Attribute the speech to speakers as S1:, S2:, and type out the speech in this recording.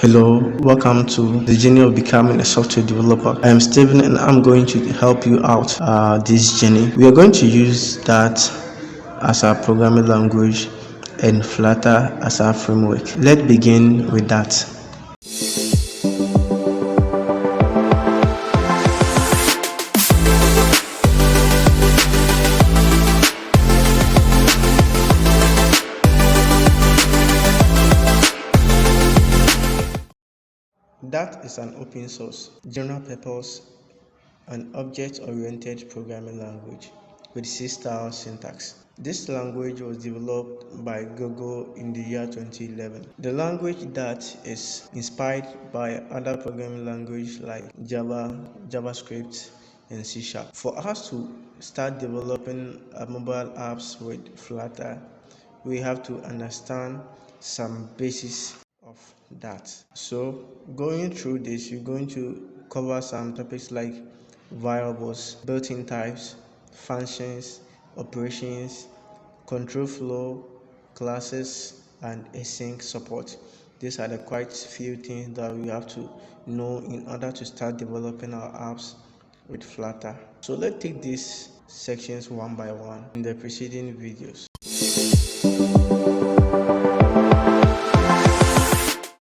S1: Hello, welcome to the journey of becoming a software developer. I am Steven and I'm going to help you out this journey. We are going to use that as our programming language and Flutter as our framework. Let's begin with that. That is an open source, general purpose, and object-oriented programming language with C-style syntax. This language was developed by Google in the year 2011. The language that is inspired by other programming languages like Java, JavaScript, and C#. For us to start developing mobile apps with Flutter, we have to understand some basics of that. So going through this, you're going to cover some topics like variables, built-in types, functions, operations, control flow, classes, and async support. These are the quite few things that we have to know in order to start developing our apps with Flutter. So let's take these sections one by one in the preceding videos.